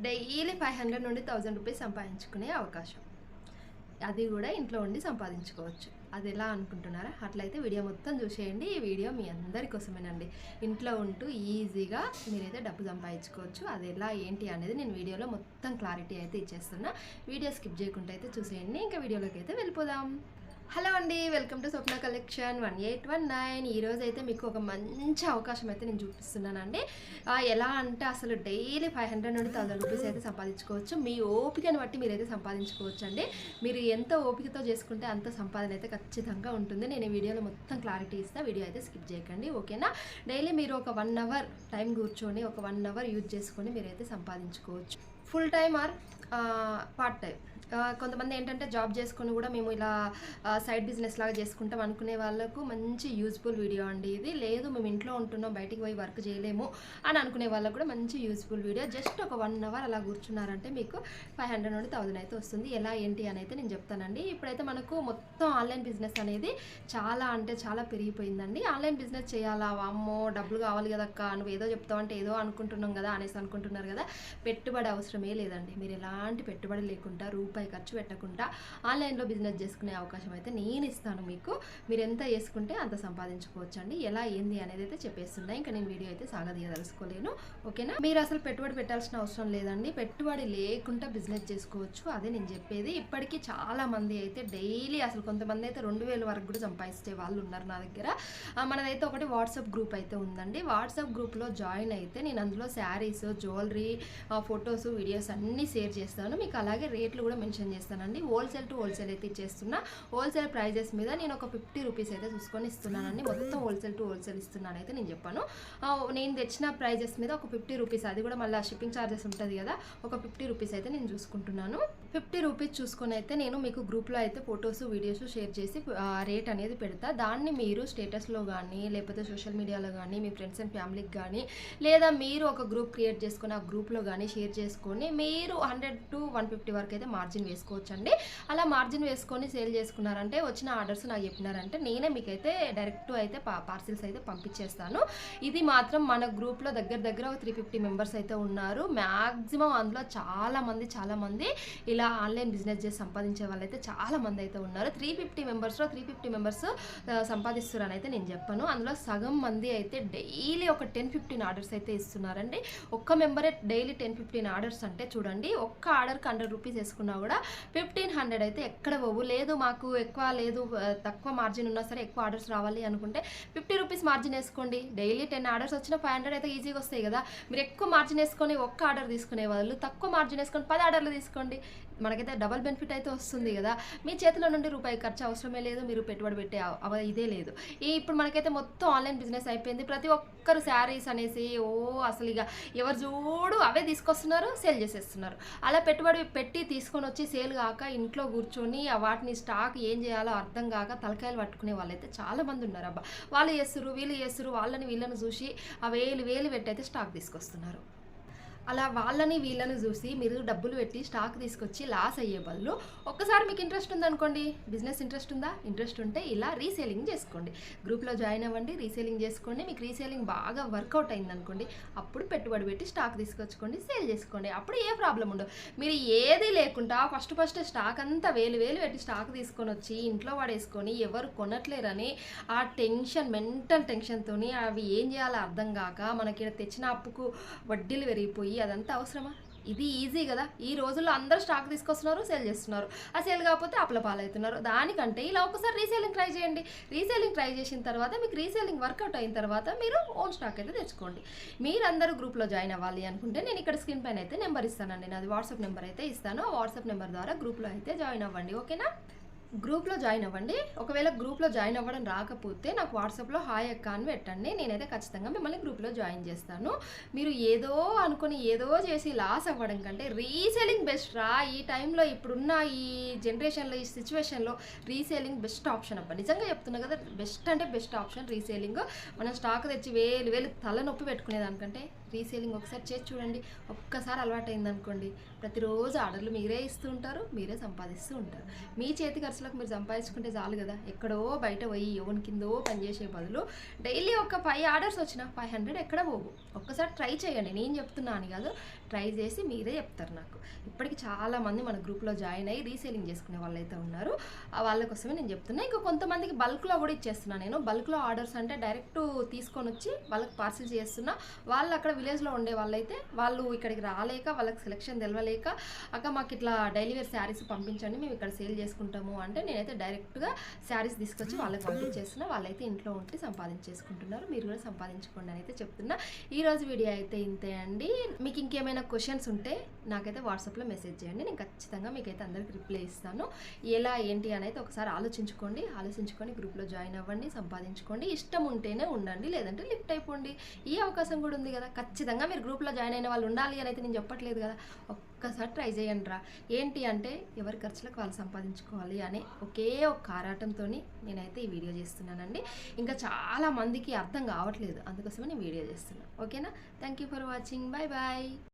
Daily 500 నుండి 1000 rupees సంపాదించుకునే అవకాశం. అది కూడా ఇంట్లో ఉండి సంపాదించుకోవచ్చు. అది ఎలా అనుకుంటున్నారా? అట్లయితే వీడియో మొత్తం చూసేయండి. ఈ వీడియో మీ అందరి కోసమేనండి. ఇంట్లో ఉంటూ ఈజీగా మీరైతే డబ్బు సంపాదించుకోవచ్చు. అది ఎలా ఏంటి అనేది నేను వీడియోలో మొత్తం క్లారిటీ అయితే ఇచ్చేస్తున్నా. వీడియో స్కిప్ చేయకుండా అయితే చూసేయండి. ఇంకా వీడియోలోకి అయితే వెళ్ళిపోదాం. హలో అండి, వెల్కమ్ టు స్వప్న కలెక్షన్ 1819. ఈరోజు అయితే మీకు ఒక మంచి అవకాశం అయితే నేను చూపిస్తున్నానండి. ఎలా అంటే అసలు డైలీ 500 నుండి 1000 రూపీస్ అయితే సంపాదించుకోవచ్చు. మీ ఓపికను బట్టి మీరైతే సంపాదించుకోవచ్చు అండి. మీరు ఎంత ఓపికతో చేసుకుంటే అంత సంపాదన అయితే ఖచ్చితంగా ఉంటుంది. నేను ఈ వీడియోలో మొత్తం క్లారిటీ ఇస్తాను. వీడియో అయితే స్కిప్ చేయకండి, ఓకేనా? డైలీ మీరు ఒక 1 అవర్ టైం కూర్చొని ఒక 1 అవర్ యూజ్ చేసుకొని మీరైతే సంపాదించుకోవచ్చు. Full time or part time. కొంతమంది ఏంటంటే జాబ్ చేసుకొని కూడా మేము ఇలా సైడ్ బిజినెస్ లాగా చేసుకుంటాం అనుకునే వాళ్ళకు మంచి యూజ్ఫుల్ వీడియో అండి ఇది. లేదు మేము ఇంట్లో ఉంటున్నాం, బయటికి పోయి వర్క్ చేయలేము అని అనుకునే వాళ్ళకు కూడా మంచి యూజ్ఫుల్ వీడియో. జస్ట్ ఒక 1 అవర్ అలా కూర్చున్నారంటే మీకు 500 నుండి 1000 అయితే వస్తుంది. ఎలా ఏంటి అని అయితే నేను చెప్తానండి. ఇప్పుడైతే మనకు మొత్తం ఆన్లైన్ బిజినెస్ అనేది చాలా అంటే చాలా పెరిగిపోయిందండి. ఆన్లైన్ బిజినెస్ చేయాలా, అమ్మో డబ్బులు కావాలి కదక్క, నువ్వు ఏదో చెప్తావు అంటే ఏదో అనుకుంటున్నాం కదా అనేసి అనుకుంటున్నారు కదా. పెట్టుబడి అవసరమే లేదండి. మీరు ఎలాంటి పెట్టుబడి లేకుండా రూపాయి ఖర్చు పెట్టకుండా ఆన్లైన్లో బిజినెస్ చేసుకునే అవకాశం అయితే నేను ఇస్తాను మీకు. మీరు ఎంత చేసుకుంటే అంత సంపాదించుకోవచ్చు అండి. ఎలా ఏంది అనేది అయితే చెప్పేస్తున్నా. ఇంకా నేను వీడియో అయితే సాగదీయదలుచుకోలేను, ఓకేనా? మీరు అసలు పెట్టుబడి పెట్టాల్సిన అవసరం లేదండి. పెట్టుబడి లేకుండా బిజినెస్ చేసుకోవచ్చు, అదే నేను చెప్పేది. ఇప్పటికీ చాలా మంది అయితే డైలీ అసలు కొంతమంది అయితే 2000 వరకు కూడా సంపాదించే వాళ్ళు ఉన్నారు నా దగ్గర. మనదైతే ఒకటి వాట్సాప్ గ్రూప్ అయితే ఉందండి. వాట్సాప్ గ్రూప్లో జాయిన్ అయితే నేను అందులో శారీస్, జ్యువెలరీ, ఫొటోస్, వీడియోస్ అన్నీ షేర్ చేస్తాను. మీకు అలాగే రేట్లు కూడా మెన్షన్ చేస్తానండి. హోల్సేల్ టు హోల్సేల్ అయితే ఇచ్చేస్తున్నా. హోల్సేల్ ప్రైజెస్ మీద నేను ఒక 50 రూపీస్ అయితే చూసుకొని ఇస్తున్నానండి. మొత్తం హోల్సేల్ టు హోల్సేల్ ఇస్తున్నాను అయితే నేను చెప్పాను. నేను తెచ్చిన ప్రైజెస్ మీద ఒక 50 రూపీస్, అది కూడా మళ్ళీ షిప్పింగ్ ఛార్జెస్ ఉంటుంది కదా, ఒక 50 రూపీస్ అయితే నేను చూసుకుంటున్నాను. 50 రూపీస్ చూసుకొని అయితే నేను మీకు గ్రూప్లో అయితే ఫొటోస్, వీడియోస్ షేర్ చేసి రేట్ అనేది పెడతా. దాన్ని మీరు స్టేటస్లో కానీ లేకపోతే సోషల్ మీడియాలో కానీ మీ ఫ్రెండ్స్ అండ్ ఫ్యామిలీకి కానీ లేదా మీరు ఒక గ్రూప్ క్రియేట్ చేసుకొని ఆ గ్రూప్లో కానీ షేర్ చేసుకొని మీరు 100 to 150 వరకు అయితే మార్జిన్ వేసుకోవచ్చండి. అలా మార్జిన్ వేసుకొని సేల్ చేసుకున్నారంటే వచ్చిన ఆర్డర్స్ నాకు చెప్పినారంటే నేనే మీకైతే డైరెక్ట్ అయితే పార్సిల్స్ అయితే పంపించేస్తాను. ఇది మాత్రం మన గ్రూప్లో దగ్గర ఒక 350 మెంబర్స్ అయితే ఉన్నారు. మ్యాక్సిమం అందులో చాలా మంది ఇలా ఆన్లైన్ బిజినెస్ చేసి సంపాదించే వాళ్ళు అయితే చాలా మంది అయితే ఉన్నారు. 350 మెంబర్స్ సంపాదిస్తున్నారని అయితే నేను చెప్పాను. అందులో సగం మంది అయితే డైలీ ఒక 10-15 ఆర్డర్స్ అయితే ఇస్తున్నారండి. ఒక్క మెంబరే డైలీ 10-15 ఆర్డర్స్ అంటే చూడండి, ఒక్క ఆర్డర్కి 100 రూపీస్ వేసుకున్నా కూడా 1500 అయితే ఎక్కడ పోవు. లేదు మాకు ఎక్కువ లేదు, తక్కువ మార్జిన్ ఉన్నా సరే ఎక్కువ ఆర్డర్స్ రావాలి అనుకుంటే 50 రూపీస్ మార్జిన్ వేసుకోండి. డైలీ 10 ఆర్డర్స్ వచ్చినా 500 అయితే ఈజీగా వస్తాయి కదా. మీరు ఎక్కువ మార్జిన్ వేసుకొని ఒక్క ఆర్డర్ తీసుకునే వాళ్ళు తక్కువ మార్జిన్ వేసుకొని 10 ఆర్డర్లు తీసుకోండి. మనకైతే డబల్ బెనిఫిట్ అయితే వస్తుంది కదా. మీ చేతిలో నుండి రూపాయి ఖర్చు అవసరమే లేదు, మీరు పెట్టుబడి పెట్టే ఇదే లేదు. ఇప్పుడు మనకైతే మొత్తం ఆన్లైన్ బిజినెస్ అయిపోయింది. ప్రతి ఒక్కరు శారీస్ అనేసి అసలు ఇక ఎవరు చూడు అవే తీసుకొస్తున్నారు, సేల్ చేసేస్తున్నారు. అలా పెట్టుబడి పెట్టి తీసుకొని వచ్చి సేల్ కాక ఇంట్లో కూర్చొని వాటిని స్టాక్ ఏం చేయాలో అర్థం కాక తలకాయలు పట్టుకునే వాళ్ళైతే చాలా మంది ఉన్నారు. అబ్బా వాళ్ళు చేస్తున్నారు, వీళ్ళు చేస్తున్నారు, వాళ్ళని వీళ్ళని చూసి ఆ వేలు పెట్టి అయితే స్టాక్ తీసుకొస్తున్నారు. అలా వాళ్ళని వీళ్ళని చూసి మీరు డబ్బులు పెట్టి స్టాక్ తీసుకొచ్చి లాస్ అయ్యే బదులు ఒక్కసారి మీకు ఇంట్రెస్ట్ ఉందనుకోండి, బిజినెస్ ఇంట్రెస్ట్ ఉంటే ఇలా రీసేలింగ్ చేసుకోండి. గ్రూప్లో జాయిన్ అవ్వండి, రీసేలింగ్ చేసుకోండి. మీకు రీసేలింగ్ బాగా వర్కౌట్ అయిందనుకోండి, అప్పుడు పెట్టుబడి పెట్టి స్టాక్ తీసుకొచ్చుకోండి, సేల్ చేసుకోండి. అప్పుడు ఏ ప్రాబ్లం ఉండదు. మీరు ఏది లేకుండా ఫస్ట్ స్టాక్ అంతా వేలు పెట్టి స్టాక్ తీసుకొని వచ్చి ఇంట్లో పడేసుకొని ఎవరు కొనట్లేరని ఆ మెంటల్ టెన్షన్తో అవి ఏం చేయాలో అర్థం కాక మనకి తెచ్చిన అప్పుకు వడ్డీలు పెరిగిపోయి అదంతా అవసరమా? ఇది ఈజీ కదా. ఈ రోజుల్లో అందరూ స్టాక్ తీసుకొస్తున్నారు, సేల్ చేస్తున్నారు. ఆ సేల్ కాకపోతే అప్పుల పాలవుతున్నారు. దానికంటే ఇలా ఒకసారి రీసేలింగ్ ట్రై చేయండి. రీసేలింగ్ ట్రై చేసిన తర్వాత మీకు రీసేలింగ్ వర్కౌట్ అయిన తర్వాత మీరు ఓన్ స్టాక్ అయితే తెచ్చుకోండి. మీరందరూ గ్రూప్లో జాయిన్ అవ్వాలి అనుకుంటే నేను ఇక్కడ స్క్రీన్ పైన అయితే నెంబర్ ఇస్తానండి. నాది వాట్సాప్ నెంబర్ అయితే ఇస్తాను. ఆ వాట్సాప్ నెంబర్ ద్వారా గ్రూప్లో అయితే జాయిన్ అవ్వండి, ఓకేనా? గ్రూప్లో జాయిన్ అవ్వండి. ఒకవేళ గ్రూప్లో జాయిన్ అవ్వడం రాకపోతే నాకు వాట్సాప్లో హాయ్ అక్క అని పెట్టండి. నేనైతే ఖచ్చితంగా మిమ్మల్ని గ్రూప్లో జాయిన్ చేస్తాను. మీరు ఏదో అనుకుని ఏదో చేసి లాస్ అవ్వడం కంటే రీసేలింగ్ బెస్ట్ రా. ఈ టైంలో ఇప్పుడున్న ఈ జనరేషన్లో ఈ సిచ్యువేషన్లో రీసేలింగ్ బెస్ట్ ఆప్షన్ అబ్బా. నిజంగా చెప్తున్నా కదా, బెస్ట్ అంటే బెస్ట్ ఆప్షన్ రీసేలింగ్. మనం స్టాక్ తెచ్చి వేలు తలనొప్పి పెట్టుకునేదానికంటే రీసేలింగ్ ఒకసారి చేసి చూడండి. ఒక్కసారి అలవాటు అయిందనుకోండి, ప్రతిరోజు ఆర్డర్లు మీరే ఇస్తూ ఉంటారు, మీరే సంపాదిస్తూ ఉంటారు. మీ చేతి ఖర్చులకు మీరు సంపాదించుకుంటే చాలు కదా. ఎక్కడో బయట పోయి ఎవరి కిందో పనిచేసే బదులు డైలీ ఒక 5 ఆర్డర్స్ వచ్చినా 500 ఎక్కడ పోవు. ఒక్కసారి ట్రై చేయండి. నేను చెప్తున్నా అని కాదు, ట్రై చేసి మీరే చెప్తారు నాకు. ఇప్పటికి చాలామంది మన గ్రూప్లో జాయిన్ అయ్యి రీసేలింగ్ చేసుకునే వాళ్ళు అయితే ఉన్నారు. వాళ్ళ కోసమే నేను చెప్తున్నా. ఇంకా కొంతమందికి బల్క్లో కూడా ఇచ్చేస్తున్నా నేను. బల్క్లో ఆర్డర్స్ అంటే డైరెక్ట్ తీసుకొని వచ్చి వాళ్ళకి పార్సిల్ చేస్తున్నా. వాళ్ళు అక్కడ విలేజ్లో ఉండే వాళ్ళైతే వాళ్ళు ఇక్కడికి రాలేక, వాళ్ళకి సెలెక్షన్ తెలవలేక, అక్క మాకు ఇట్లా డైలీ వేర్ శారీస్ పంపించండి, మేము ఇక్కడ సేల్ చేసుకుంటాము అంటే నేనైతే డైరెక్ట్గా శారీస్ తీసుకొచ్చి వాళ్ళకి పంపించేస్తున్నా. వాళ్ళైతే ఇంట్లో ఉండి సంపాదించేసుకుంటున్నారు. మీరు కూడా సంపాదించుకోండి అని అయితే చెప్తున్నా. ఈరోజు వీడియో అయితే ఇంతే అండి. మీకు ఇంకేమైనా క్వశ్చన్స్ ఉంటే నాకైతే వాట్సాప్లో మెసేజ్ చేయండి. నేను ఖచ్చితంగా మీకైతే అందరికి రిప్లై ఇస్తాను. ఎలా ఏంటి అని అయితే ఒకసారి ఆలోచించుకొని గ్రూప్లో జాయిన్ అవ్వండి, సంపాదించుకోండి. ఇష్టం ఉంటేనే ఉండండి, లేదంటే లిఫ్ట్ అయిపోండి. ఈ అవకాశం కూడా ఉంది కదా. ఖచ్చితంగా మీరు గ్రూప్లో జాయిన్ అయిన వాళ్ళు ఉండాలి అని అయితే నేను చెప్పట్లేదు కదా. ఒక్కసారి ట్రై చేయండి రా. ఏంటి అంటే ఎవరి ఖర్చులకు వాళ్ళు సంపాదించుకోవాలి అనే ఒకే ఒక ఆరాటంతో నేనైతే ఈ వీడియో చేస్తున్నానండి. ఇంకా చాలా మందికి అర్థం కావట్లేదు, అందుకోసమే నేను వీడియో చేస్తున్నాను. ఓకేనా? Thank you for watching. Bye bye.